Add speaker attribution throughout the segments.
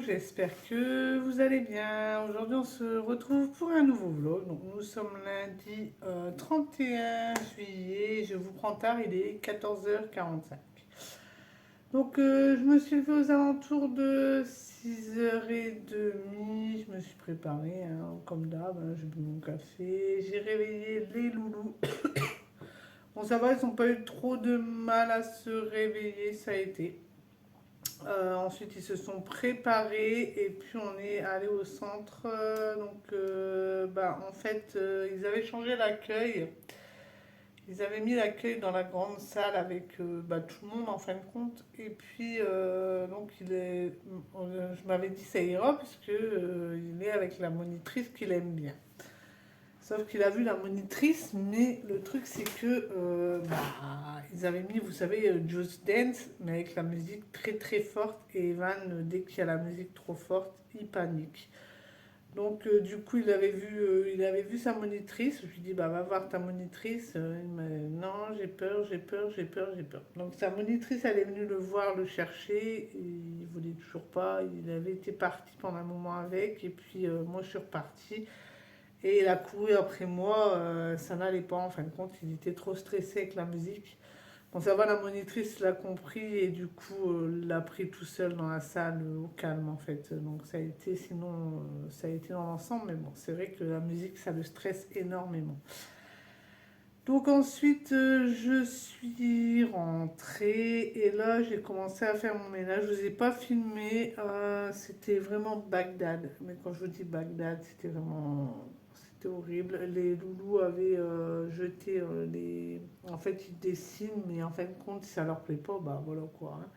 Speaker 1: j'espère que vous allez bien. Aujourd'hui, on se retrouve pour un nouveau vlog. Donc, nous sommes lundi 31 juillet. Je vous prends tard, il est 14h45. Donc, je me suis levée aux alentours de 6h30. Je me suis préparée, hein, comme d'hab, hein, j'ai bu mon café. J'ai réveillé les loulous. Bon, ça va, ils n'ont pas eu trop de mal à se réveiller, ça a été. Ensuite, ils se sont préparés et puis on est allé au centre. En fait, ils avaient changé l'accueil. Ils avaient mis l'accueil dans la grande salle avec tout le monde en fin de compte. Et puis, je m'avais dit ça ira puisque il est avec la monitrice qu'il aime bien. Sauf qu'il a vu la monitrice, mais le truc c'est que ils avaient mis, vous savez, Just Dance, mais avec la musique très très forte. Et Evan, dès qu'il y a la musique trop forte, il panique. Donc du coup, il avait vu sa monitrice. Je lui dis, bah va voir ta monitrice. Il m'a dit, non, j'ai peur, j'ai peur, j'ai peur, j'ai peur. Donc sa monitrice, elle est venue le voir, le chercher. Et il voulait toujours pas. Il avait été parti pendant un moment avec. Et puis moi, je suis repartie. Et il a couru après moi, ça n'allait pas en fin de compte, il était trop stressé avec la musique. Bon, ça va, la monitrice l'a compris et du coup l'a pris tout seul dans la salle au calme en fait. Donc ça a été, sinon ça a été dans l'ensemble, mais bon, c'est vrai que la musique ça le stresse énormément. Donc ensuite je suis rentrée et là j'ai commencé à faire mon ménage. Je ne vous ai pas filmé, c'était vraiment Bagdad. Mais quand je vous dis Bagdad, c'était horrible. Les loulous avaient jeté les. En fait, ils dessinent, mais en fin de compte, si ça leur plaît pas, bah voilà quoi, hein.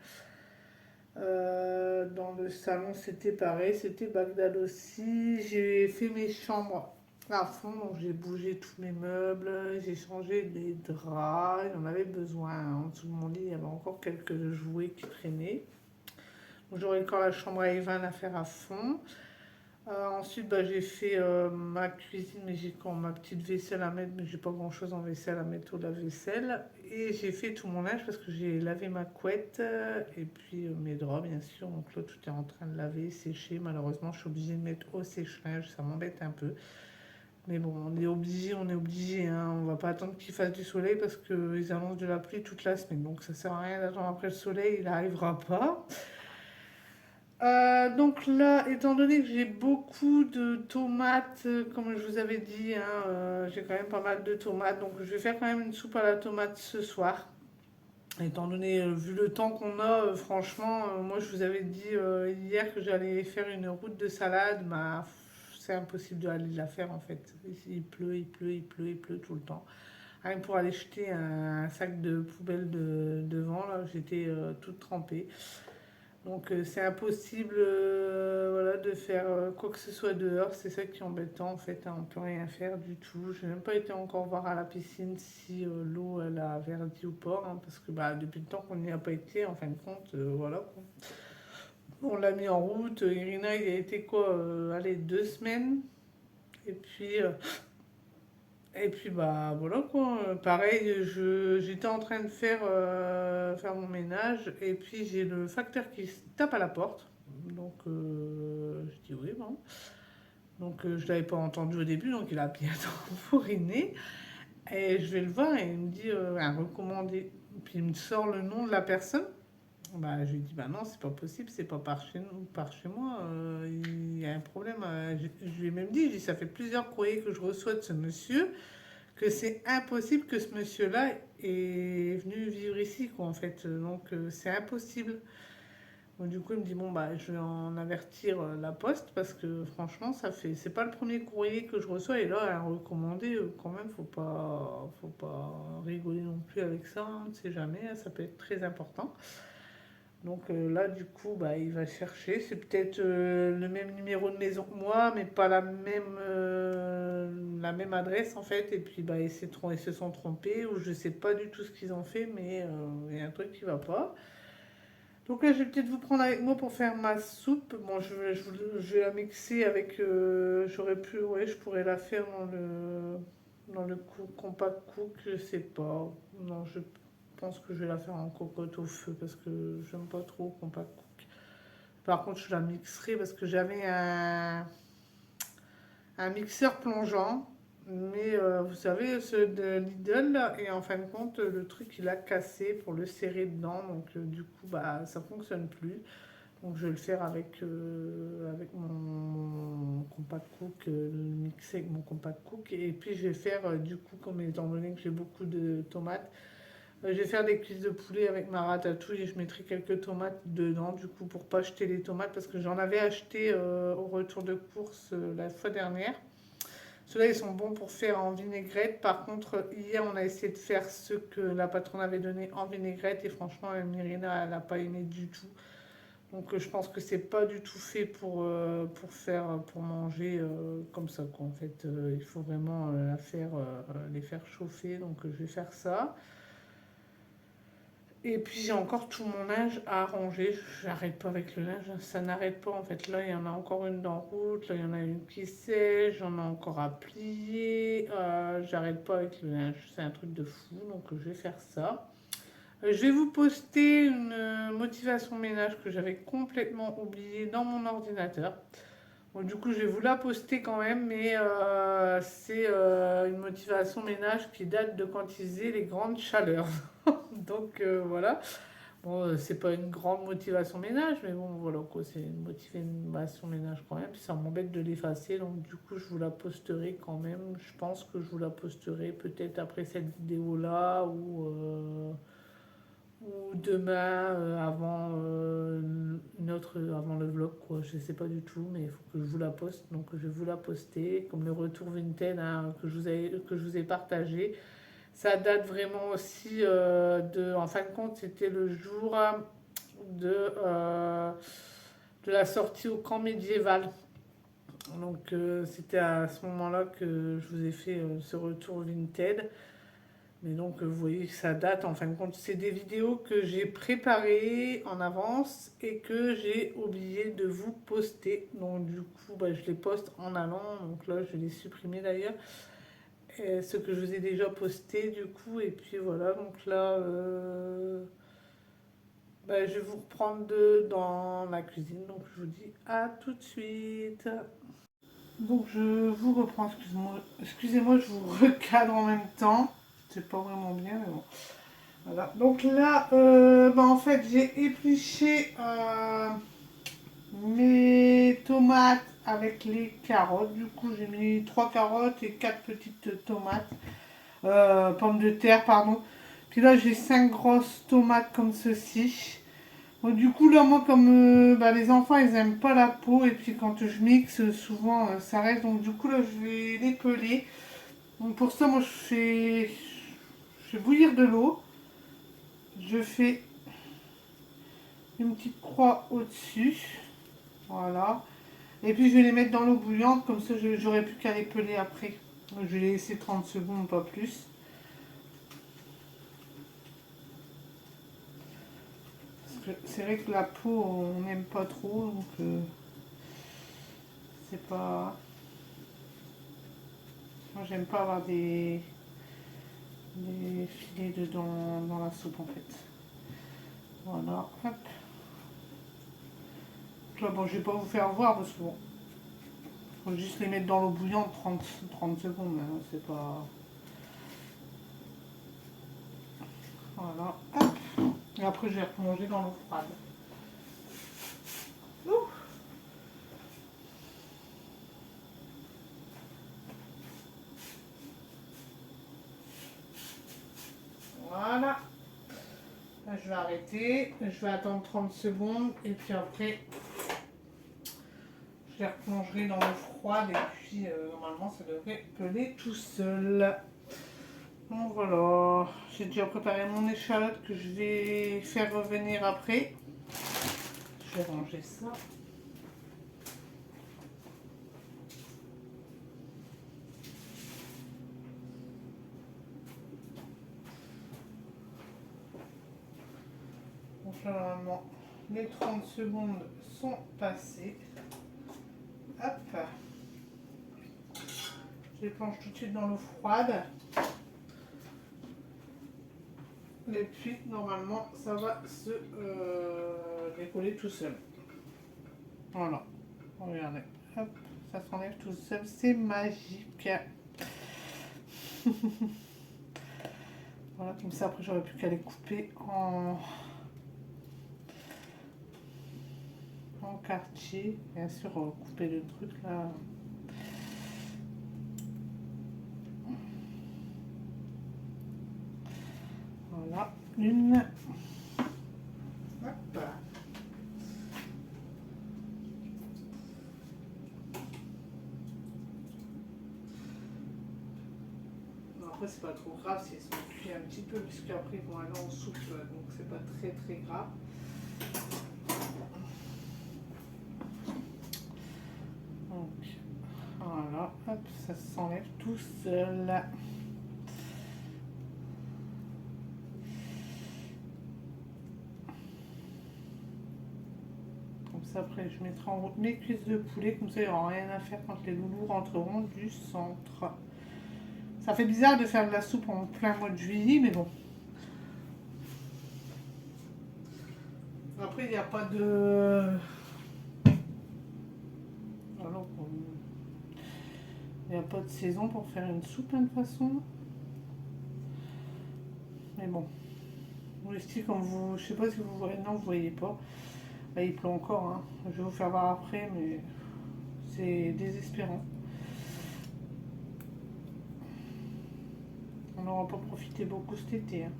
Speaker 1: Dans le salon, c'était pareil, c'était Bagdad aussi. J'ai fait mes chambres à fond, donc j'ai bougé tous mes meubles, j'ai changé les draps, il en avait besoin, hein. En dessous de mon lit, il y avait encore quelques jouets qui traînaient. Donc j'aurai encore la chambre à Evan à faire à fond. Ensuite, j'ai fait ma cuisine, mais j'ai quand ma petite vaisselle à mettre, mais j'ai pas grand chose en vaisselle à mettre au lave-vaisselle. Et j'ai fait tout mon linge parce que j'ai lavé ma couette et puis mes draps, bien sûr. Donc là, tout est en train de laver, sécher. Malheureusement, je suis obligée de mettre au sèche-linge, ça m'embête un peu. Mais bon, on est obligé, hein. On va pas attendre qu'il fasse du soleil parce qu'ils annoncent de la pluie toute la semaine. Donc ça sert à rien d'attendre après le soleil, il n'arrivera pas. Donc là, étant donné que j'ai beaucoup de tomates, comme je vous avais dit, hein, j'ai quand même pas mal de tomates, donc je vais faire quand même une soupe à la tomate ce soir. Étant donné, vu le temps qu'on a, franchement, moi je vous avais dit hier que j'allais faire une route de salade, bah, c'est impossible d'aller la faire en fait. Ici, il pleut, il pleut, il pleut, il pleut tout le temps. Rien que pour aller jeter un sac de poubelle devant, là, j'étais toute trempée. Donc c'est impossible voilà, de faire quoi que ce soit dehors, c'est ça qui est embêtant en fait, hein, on peut rien faire du tout. Je n'ai même pas été encore voir à la piscine si l'eau elle a verdi ou pas, hein, parce que depuis le temps qu'on n'y a pas été, en fin de compte, voilà quoi. On l'a mis en route, Irina il a été quoi, allez 2 semaines, et puis voilà quoi. Pareil, j'étais en train de faire mon ménage et puis j'ai le facteur qui se tape à la porte. Donc je dis oui bon. Donc je l'avais pas entendu au début, donc il a bien fouriné. Et je vais le voir et il me dit un recommandé. Puis il me sort le nom de la personne. Je lui dis bah non, c'est pas possible, c'est pas par chez nous, par chez moi, il y a un problème. Je lui ai même dit, ça fait plusieurs courriers que je reçois de ce monsieur que c'est impossible que ce monsieur-là est venu vivre ici, quoi, en fait. Donc, c'est impossible. Donc, du coup, il me dit, bon, je vais en avertir la poste parce que franchement, c'est pas le premier courrier que je reçois. Et là, un recommandé, quand même, faut pas rigoler non plus avec ça, hein, on ne sait jamais, hein, ça peut être très important. Donc là, du coup, il va chercher. C'est peut-être le même numéro de maison que moi, mais pas la même adresse en fait. Et puis, ils se sont trompés, ou je sais pas du tout ce qu'ils ont fait, mais il y a un truc qui va pas. Donc là, je vais peut-être vous prendre avec moi pour faire ma soupe. Bon, je vais la mixer avec. J'aurais pu, ouais, je pourrais la faire dans le compact cook, je sais pas. Non, je pense que je vais la faire en cocotte au feu parce que j'aime pas trop compact cook. Par contre, je la mixerai parce que j'avais un mixeur plongeant. Mais vous savez, ceux de Lidl, là, et en fin de compte, le truc il a cassé pour le serrer dedans. Donc, du coup, bah, ça fonctionne plus. Donc, je vais le faire avec mon compact cook, le mixer avec mon compact cook. Et puis, je vais faire, du coup, comme étant donné que j'ai beaucoup de tomates, je vais faire des cuisses de poulet avec ma ratatouille et je mettrai quelques tomates dedans, du coup, pour pas jeter les tomates, parce que j'en avais acheté au retour de course la fois dernière. Ceux-là, ils sont bons pour faire en vinaigrette. Par contre, hier, on a essayé de faire ce que la patronne avait donné en vinaigrette et franchement, Myrina, elle n'a pas aimé du tout. Donc, je pense que c'est pas du tout fait pour manger comme ça, quoi. En fait, il faut vraiment les faire chauffer. Donc, je vais faire ça. Et puis j'ai encore tout mon linge à ranger. J'arrête pas avec le linge, ça n'arrête pas en fait. Là, il y en a encore une d'en route, là, il y en a une qui sèche, j'en ai encore à plier. J'arrête pas avec le linge, c'est un truc de fou, donc je vais faire ça. Je vais vous poster une motivation ménage que j'avais complètement oubliée dans mon ordinateur. Bon, du coup, je vais vous la poster quand même, mais c'est une motivation ménage qui date de quand ils faisaient les grandes chaleurs. Donc voilà. Bon, c'est pas une grande motivation ménage, mais bon, voilà quoi, c'est une motivation ménage quand même. Puis ça m'embête de l'effacer, donc du coup, je vous la posterai quand même. Je pense que je vous la posterai peut-être après cette vidéo-là ou demain avant le vlog, quoi. Je sais pas du tout, mais il faut que je vous la poste, donc je vais vous la poster. Comme le retour Vinted hein, que je vous ai partagé. Ça date vraiment aussi en fin de compte, c'était le jour de, euh, de la sortie au camp médiéval. Donc c'était à ce moment-là que je vous ai fait ce retour Vinted. Mais donc vous voyez que ça date, en fin de compte, c'est des vidéos que j'ai préparées en avance et que j'ai oublié de vous poster. Donc du coup, bah, je les poste en allant. Donc là, je vais les supprimer d'ailleurs. Ce que je vous ai déjà posté du coup. Et puis voilà, donc là, bah, je vais vous reprendre dans la cuisine. Donc je vous dis à tout de suite. Donc je vous reprends, excusez-moi, je vous recadre en même temps. C'est pas vraiment bien, mais bon. Voilà. Donc là, bah, en fait, j'ai épluché mes tomates avec les carottes. Du coup, j'ai mis 3 carottes et 4 petites tomates. Pommes de terre, pardon. Puis là, j'ai 5 grosses tomates comme ceci. Bon, du coup, là, moi, comme bah, les enfants, ils aiment pas la peau. Et puis, quand je mixe, souvent, ça reste. Donc, du coup, là, je vais les peler. Donc, pour ça, moi, je fais bouillir de l'eau. Je fais une petite croix au-dessus. Voilà. Et puis, je vais les mettre dans l'eau bouillante. Comme ça, j'aurai plus qu'à les peler après. Donc, je vais les laisser 30 secondes, pas plus. C'est vrai que la peau, on n'aime pas trop, donc c'est pas... Moi, j'aime pas avoir des filets dedans dans la soupe, en fait. Voilà, hop. Là, bon, je vais pas vous faire voir, parce que bon, faut juste les mettre dans l'eau bouillante 30 secondes, hein, c'est pas... Voilà, hop. Et après, je vais replonger dans l'eau froide. Ouh. Voilà. Là, je vais arrêter. Je vais attendre 30 secondes. Et puis après, je les replongerai dans l'eau froide. Et puis, normalement, ça devrait peler tout seul. Donc voilà. J'ai déjà préparé mon échalote que je vais faire revenir après. Je vais ranger ça. Donc là, normalement, les 30 secondes sont passées. Hop. Je les plonge tout de suite dans l'eau froide. Et puis, normalement, ça va se décoller tout seul. Voilà, regardez, hop, ça s'enlève tout seul, c'est magique. Voilà, comme ça après j'aurais plus qu'à les couper en quartier. Bien sûr, couper le truc là. Voilà, une. Hop. Après, c'est pas trop grave si elles sont cuites un petit peu, puisqu'après ils vont aller en soupe, donc c'est pas très très grave. Donc, voilà, hop, ça s'enlève tout seul. Comme ça, après, je mettrai en route mes cuisses de poulet, comme ça, il n'y aura rien à faire quand les loulous rentreront du centre. Ça fait bizarre de faire de la soupe en plein mois de juillet, mais bon. Après, il n'y a pas de... Alors, il n'y a pas de saison pour faire une soupe, hein, de toute façon. Mais bon. Ici, comme vous... Je sais pas si vous voyez... Non, vous voyez pas. Là, il pleut encore, hein. Je vais vous faire voir après, mais c'est désespérant. On n'aura pas profité beaucoup cet été, hein.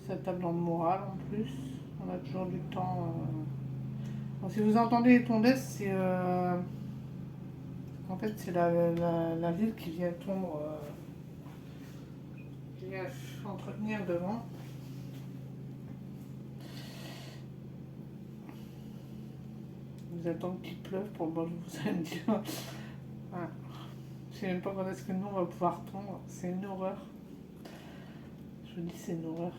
Speaker 1: Ça tape dans le moral en plus. On a toujours du temps. Bon, si vous entendez les tondeuses, c'est en fait c'est la ville qui vient tondre, qui vient entretenir devant. Vous attendez qu'il pleuve pour bon, vous allez me dire. Voilà. Je sais même pas quand est-ce que nous on va pouvoir tondre. C'est une horreur. Je vous dis c'est une horreur.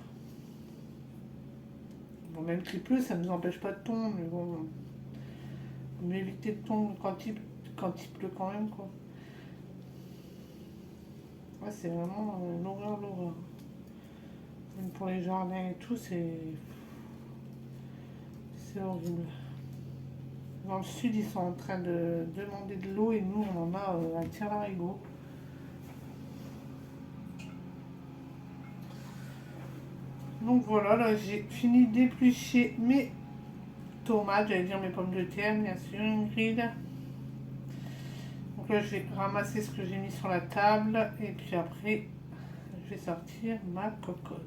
Speaker 1: Bon, même qu'il pleut, ça ne nous empêche pas de tondre, mais bon, on peut éviter de tondre quand il pleut quand même, quoi. Ouais, c'est vraiment l'horreur, l'horreur. Même pour les jardins et tout, c'est horrible. Dans le sud, ils sont en train de demander de l'eau et nous, on en a à tire-larigot. Donc voilà, là j'ai fini d'éplucher mes tomates, j'allais dire mes pommes de terre, bien sûr, Ingrid. Donc là, je vais ramasser ce que j'ai mis sur la table et puis après, je vais sortir ma cocotte.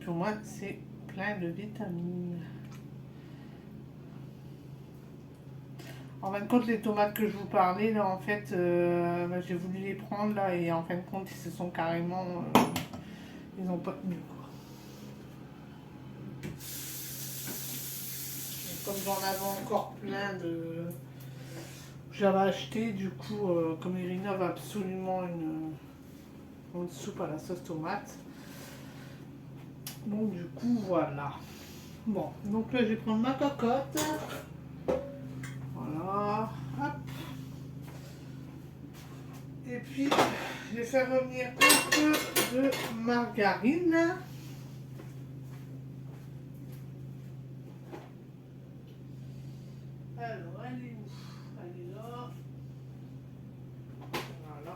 Speaker 1: Pour moi, c'est plein de vitamines. En fin de compte, les tomates que je vous parlais, là, en fait, j'ai voulu les prendre, là, et en fin de compte, ils se sont carrément... ils n'ont pas tenu, quoi. Et comme j'en avais encore plein de... J'avais acheté, du coup, comme Irina veut absolument une soupe à la sauce tomate. Donc, du coup, voilà. Bon, donc là, je vais prendre ma cocotte. Voilà, hop. Et puis, je vais faire revenir un peu de margarine. Alors, elle est où? Elle est là. Voilà.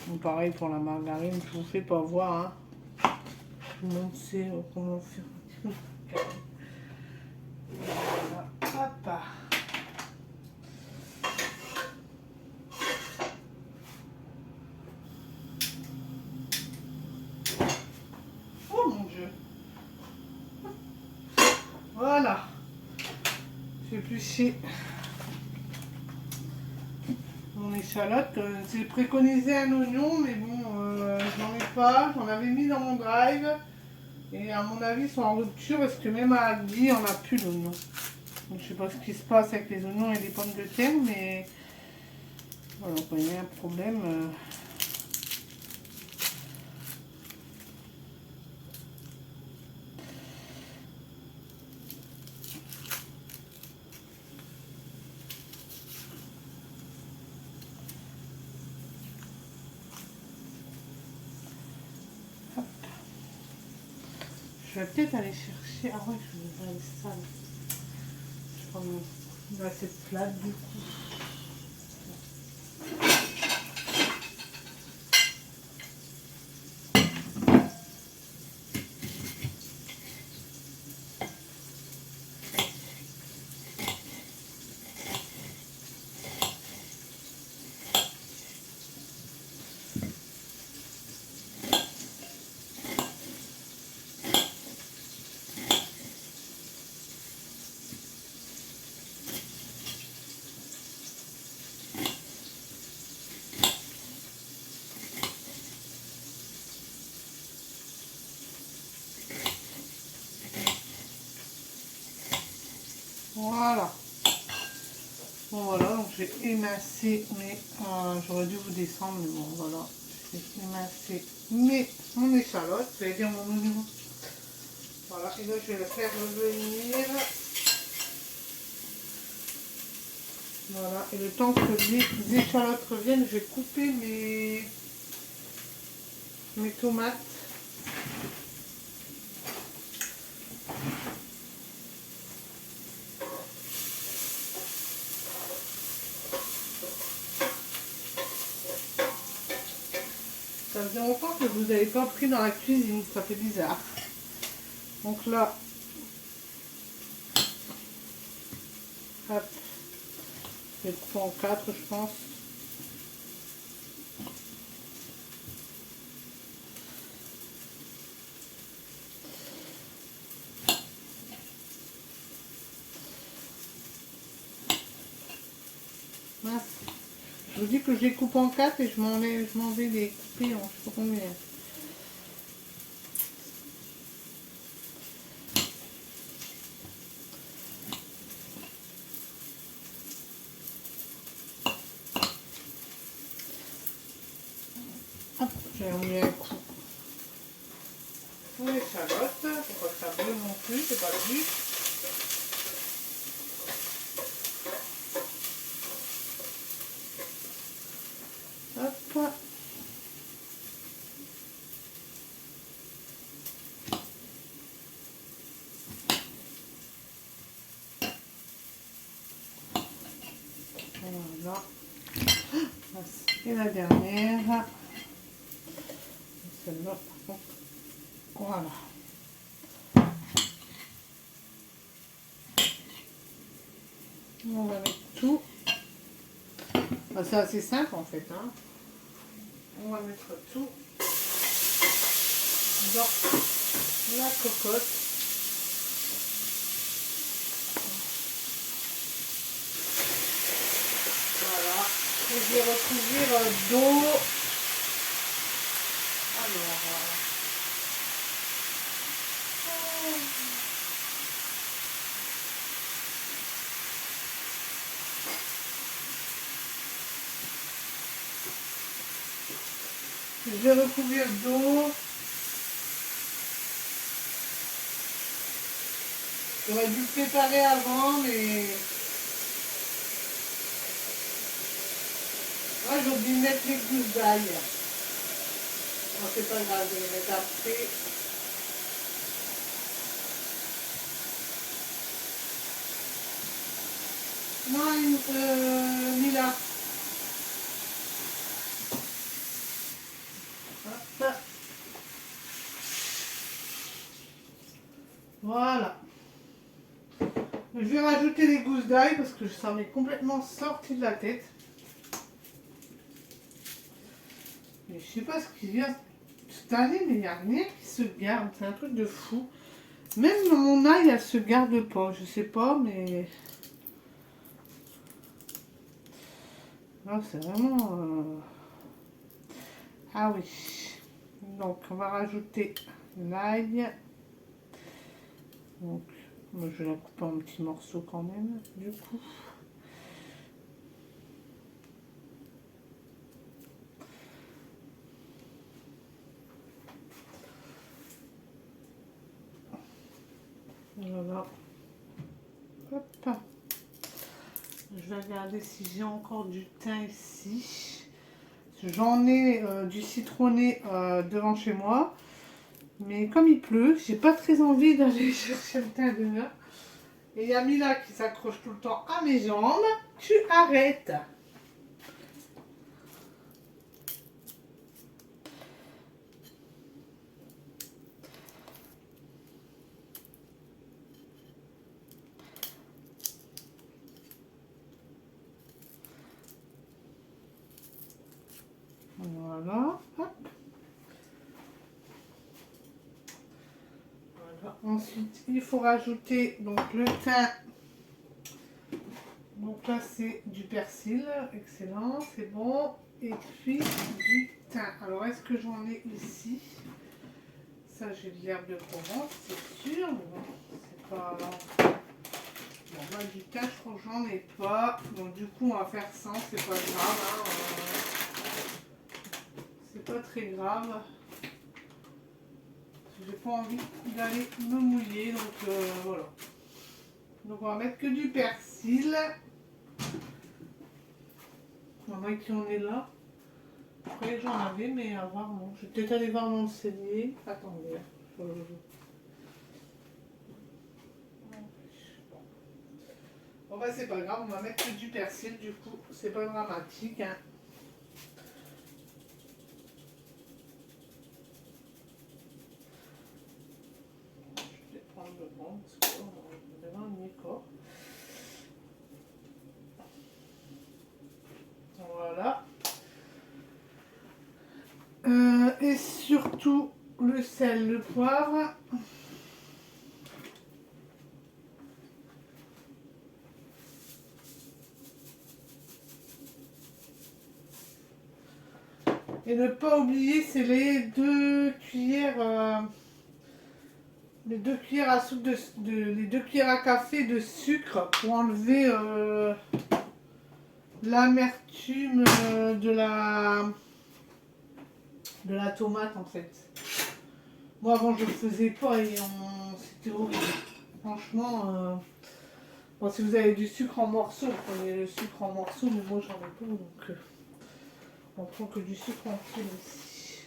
Speaker 1: Donc, pareil pour la margarine, je vous fais pas voir, hein. Tout le monde sait comment faire. Voilà, hop. Oh mon Dieu. Voilà. J'ai épluché mon échalote. J'ai préconisé un oignon, mais bon, j'en ai pas. J'en avais mis dans mon drive. Et à mon avis, ils sont en rupture parce que même à Aldi, on n'a plus d'oignons. Je sais pas ce qui se passe avec les oignons et les pommes de terre, mais voilà, quand il y a un problème. Je vais peut-être aller chercher. Ah ouais, je vais aller ça. Je prends une assiette plate du coup. Voilà. Bon voilà, donc j'ai émincé mes... j'aurais dû vous descendre, mais bon voilà. J'ai émincé mon échalote, je vais dire mon oignon. Voilà, et là je vais le faire revenir. Voilà, et le temps que les échalotes reviennent, je vais couper mes tomates. Ça faisait longtemps que vous n'avez pas pris dans la cuisine, ça fait bizarre. Donc là, hop, je vais couper en 4 je pense. Mince. Je vous dis que je les coupe en 4 et je m'en vais les couper en je sais pas combien. Hop, j'ai remis un coup. Pour l'échalote, faut pas que ça brûle non plus, c'est pas le but. Hop. Voilà. Et la dernière. Celle-là, par contre. Voilà. On va mettre tout. Ah, c'est assez simple en fait. Hein. On va mettre tout dans la cocotte. Voilà. Et je vais recouvrir d'eau. Alors. Je vais recouvrir d'eau. J'aurais dû le préparer avant, mais moi j'ai oublié de mettre les gousses d'ail. Bon, c'est pas grave, je vais les mettre après. Non, Lila. Hop. Voilà. Je vais rajouter les gousses d'ail parce que ça m'est complètement sorti de la tête. Mais je sais pas ce qui vient cette année, mais il n'y a rien qui se garde. C'est un truc de fou. Même dans mon ail, elle se garde pas. Je sais pas, mais... Non, c'est vraiment... Ah oui. Donc, on va rajouter l'ail. Donc, moi, je vais la couper en petits morceaux quand même, du coup. Voilà. Hop. Je vais regarder si j'ai encore du thym ici. J'en ai du citronné devant chez moi. Mais comme il pleut, j'ai pas très envie d'aller chercher le teint de là. Et il y a Mila qui s'accroche tout le temps à mes jambes. Tu arrêtes. Voilà. Hop. Voilà. Ensuite, il faut rajouter donc le thym. Donc là, c'est du persil. Excellent, c'est bon. Et puis du thym. Alors, est-ce que j'en ai ici? Ça, j'ai de l'herbe de Provence, c'est sûr. Mais bon, c'est pas... Bon, moi, du thym, je crois que j'en ai pas. Donc, du coup, on va faire sans. C'est pas grave. Hein. C'est pas très grave. J'ai pas envie d'aller me mouiller. Donc, voilà. Donc, on va mettre que du persil. On va qui en est là. Après, j'en avais, mais à voir, non. Je vais peut-être aller voir mon cellier. Attendez. Bon bah c'est pas grave, on va mettre que du persil du coup, c'est pas dramatique. Hein. Je vais prendre le bon parce qu'on est devant le micro. Voilà. Et surtout le sel, le poivre. Et ne pas oublier, c'est les 2 cuillères, les 2 cuillères à soupe les 2 cuillères à café de sucre pour enlever l'amertume de la tomate en fait. Moi avant je le faisais pas et c'était horrible. Franchement, bon, si vous avez du sucre en morceaux, vous prenez le sucre en morceaux, mais moi j'en ai pas donc on prend que du sucre en fil ici.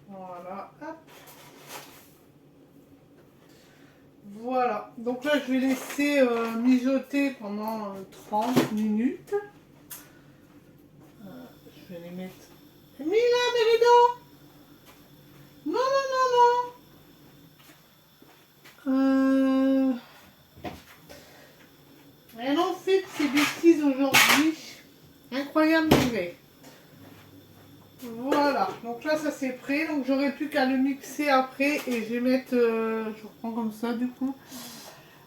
Speaker 1: Voilà, hop. Voilà, donc là je vais laisser mijoter pendant 30 minutes. Je vais les mettre. Mila, Mérido! Non, non, non, non! Elle en fait ces bêtises aujourd'hui. Incroyable degré. Voilà, donc là ça c'est prêt. Donc j'aurai plus qu'à le mixer après et je vais mettre. Je reprends comme ça du coup.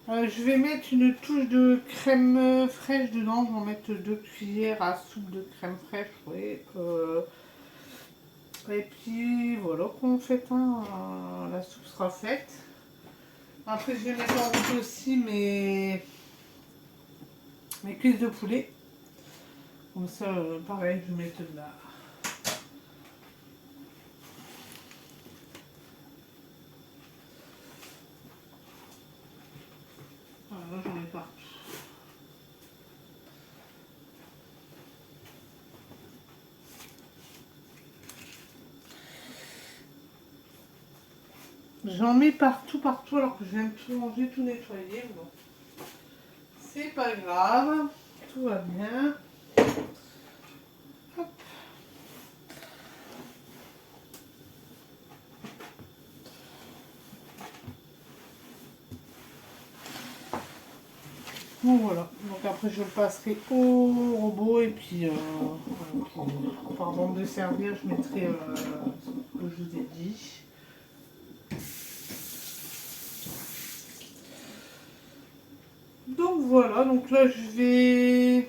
Speaker 1: Je vais mettre une touche de crème fraîche dedans. Je vais en mettre 2 cuillères à soupe de crème fraîche. Oui. Et puis voilà qu'on fait. Hein, la soupe sera faite. Après je vais mettre en route aussi mes cuisses de poulet. Comme ça, pareil, je vais mettre de la. Voilà, j'en ai partout. J'en mets partout, partout, alors que je viens de tout manger, tout nettoyer. Bon. C'est pas grave, tout va bien. Hop. Bon voilà, donc après je le passerai au robot et puis, pardon de servir, je mettrai ce que je vous ai dit. Donc voilà, donc là je vais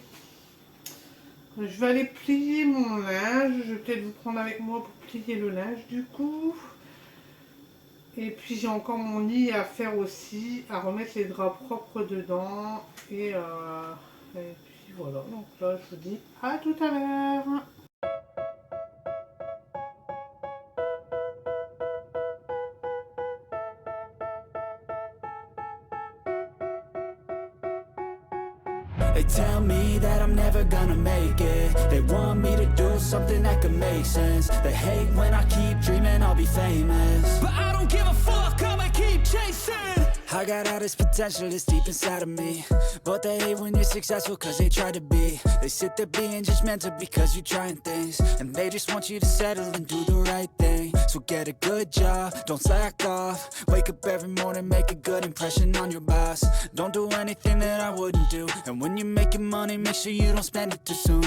Speaker 1: aller plier mon linge. Je vais peut-être vous prendre avec moi pour plier le linge du coup. Et puis j'ai encore mon lit à faire aussi, à remettre les draps propres dedans. Et puis voilà, donc là je vous dis à tout à l'heure.
Speaker 2: They tell me that I'm never gonna make it. They want me to do something that could make sense. They hate when I keep dreaming I'll be famous, but I don't give a fuck, I'ma keep chasing. I got all this potential that's deep inside of me, but they hate when you're successful cause they try to be. They sit there being judgmental because you're trying things, and they just want you to settle and do the right thing. So get a good job, don't slack off. Wake up every morning, make a good impression on your boss. Don't do anything that I wouldn't do, and when you're making money, make sure you don't spend it too soon.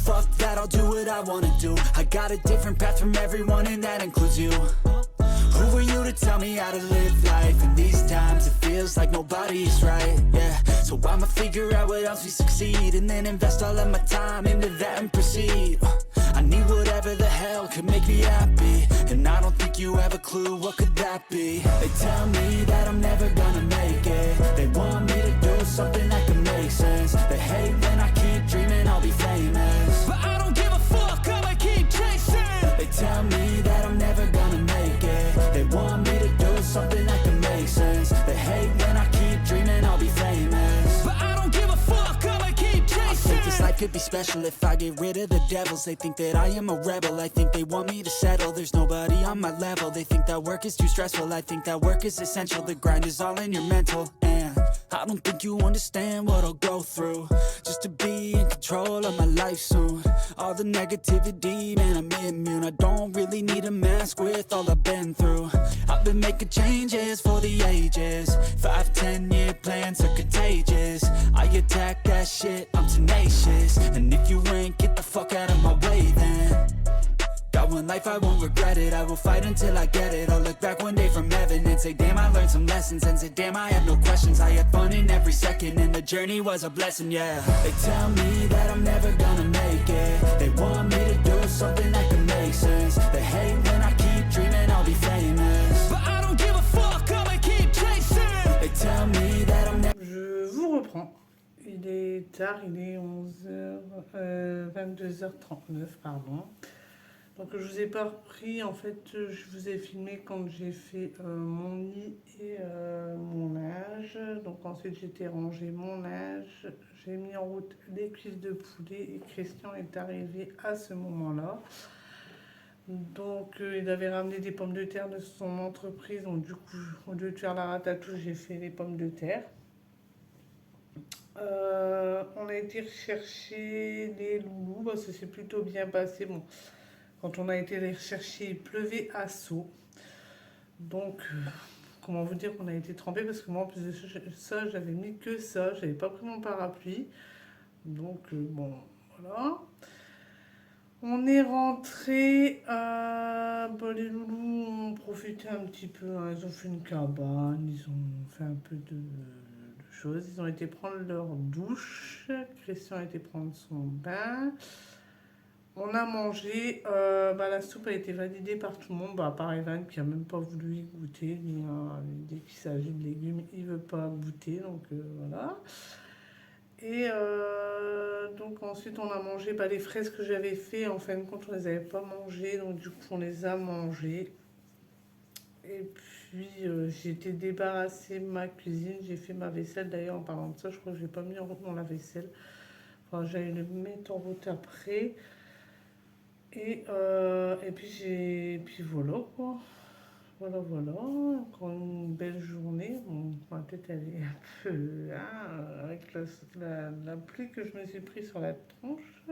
Speaker 2: Fuck that, I'll do what I wanna do. I got a different path from everyone and that includes you. Who are you to tell me how to live life? In these times it feels like nobody's right, yeah. So I'ma figure out what else we succeed, and then invest all of my time into that and proceed. I need whatever the hell could make me happy, and I don't think you have a clue what could that be. They tell me that I'm never gonna make it. They want me to do something that could make sense. They hate when I keep dreaming I'll be famous, but I don't give a fuck, I'ma keep chasing. They tell me that I'm never gonna make it. They want me to do something that can make sense. They hate when I keep dreaming I'll be famous, but I don't give a fuck, I'ma keep chasing. I think this life could be special if I get rid of the devils. They think that I am a rebel, I think they want me to settle. There's nobody on my level. They think that work is too stressful, I think that work is essential. The grind is all in your mental, and I don't think you understand what I'll go through just to be in control of my life soon. All the negativity, man, I'm immune. I don't really need a mask with all I've been through. I've been making changes for the ages. 5, 10-year plans are contagious. I attack that shit, I'm tenacious. And if you ain't, get the fuck out of my way then. Got one life, I won't regret it. I will fight until I get it. I'll look back one day from heaven and say, damn, I learned some lessons. And say, damn, I have no questions. I had fun in every second, and the journey was a blessing, yeah. They tell me that I'm never gonna make it. They want me to do something that can make sense. They hate when I keep dreaming I'll be famous, but I don't give a fuck, I'ma keep chasing. They tell me that I'm never...
Speaker 1: Je vous reprends. Il est tard, il est 11h, 22h39, pardon. Donc je vous ai pas repris, en fait je vous ai filmé quand j'ai fait mon lit et mon linge. Donc ensuite j'ai rangé mon linge, j'ai mis en route les cuisses de poulet et Christian est arrivé à ce moment-là. Donc il avait ramené des pommes de terre de son entreprise, donc du coup au lieu de faire la ratatouille j'ai fait les pommes de terre. On a été chercher les loulous, bah, ça s'est plutôt bien passé. Bon, quand on a été les rechercher, il pleuvait à seau. Donc, comment vous dire qu'on a été trempés, parce que moi, en plus de ça, j'avais mis que ça. J'avais pas pris mon parapluie. Donc, bon, voilà. On est rentré. Bon, les loulous ont profité un petit peu, hein. Ils ont fait une cabane, ils ont fait un peu de choses. Ils ont été prendre leur douche. Christian a été prendre son bain. On a mangé, la soupe a été validée par tout le monde, à part Evan qui n'a même pas voulu y goûter. Dès qu'il s'agit de légumes, il ne veut pas goûter, donc voilà. Et donc ensuite on a mangé les fraises que j'avais fait, en fin de compte on ne les avait pas mangées, donc du coup on les a mangées. Et puis j'ai été débarrasser ma cuisine, j'ai fait ma vaisselle. D'ailleurs en parlant de ça, je crois que je n'ai pas mis en route mon lave-vaisselle. Enfin j'allais le mettre en route après. Et puis voilà quoi. Voilà, encore une belle journée. Bon, ma tête elle est un peu avec la pluie que je me suis pris sur la tronche.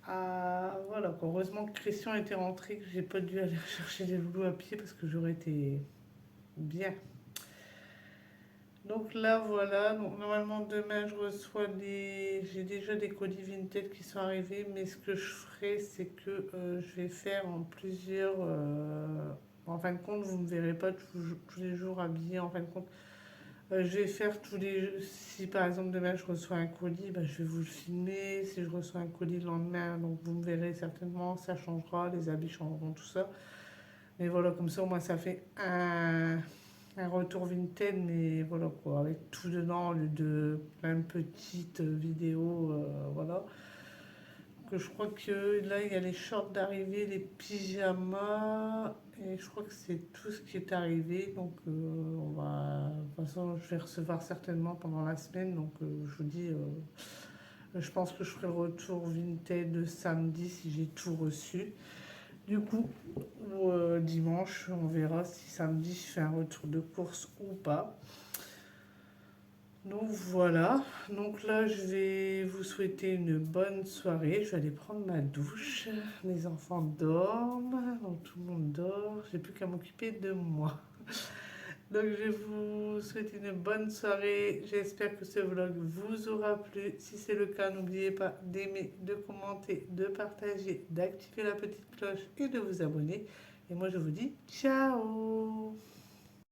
Speaker 1: Voilà quoi. Heureusement que Christian était rentré, que j'ai pas dû aller chercher les loulous à pied parce que j'aurais été bien. Donc là voilà, donc normalement demain je reçois j'ai déjà des colis Vinted qui sont arrivés, mais ce que je ferai c'est que je vais faire en plusieurs, en fin de compte vous ne me verrez pas tous les jours habillée, en fin de compte je vais faire si par exemple demain je reçois un colis, je vais vous le filmer. Si je reçois un colis le lendemain, donc vous me verrez certainement, ça changera, les habits changeront, tout ça. Mais voilà, comme ça au moins ça fait un retour Vinted, mais voilà quoi, avec tout dedans, au lieu de plein de petites vidéos, voilà. je crois que là, il y a les shorts d'arrivée, les pyjamas, et je crois que c'est tout ce qui est arrivé. Donc, de toute façon, je vais recevoir certainement pendant la semaine. Donc, je vous dis, je pense que je ferai le retour Vinted de samedi si j'ai tout reçu. Du coup, dimanche, on verra si samedi je fais un retour de course ou pas. Donc voilà, donc là je vais vous souhaiter une bonne soirée, je vais aller prendre ma douche, les enfants dorment, donc tout le monde dort, j'ai plus qu'à m'occuper de moi. Donc je vais vous souhaiter une bonne soirée, j'espère que ce vlog vous aura plu, si c'est le cas n'oubliez pas d'aimer, de commenter, de partager, d'activer la petite cloche et de vous abonner. Et moi je vous dis ciao.